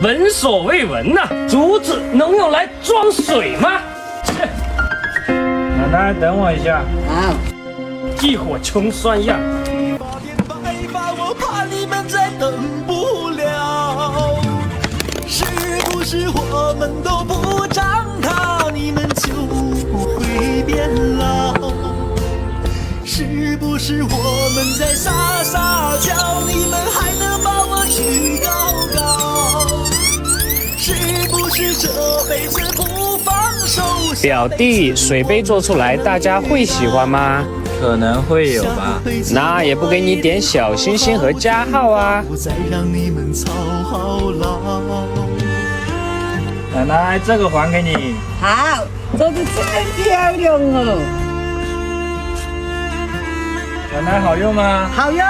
闻所未闻呐、竹子能用来装水吗？切！奶奶，等我一下。好，一伙穷酸样。我怕你们再等不了，是不是我们都不长大，你们就会变老？是不是我们在撒撒娇，你们还能把我举高高？是不是这辈子不放手？表弟，水杯做出来，大家会喜欢吗？可能会有吧。那也不给你点小心心和加号啊！不再让你们操好劳。奶奶，这个还给你。好，做的真漂亮哦，奶奶好用吗？好用。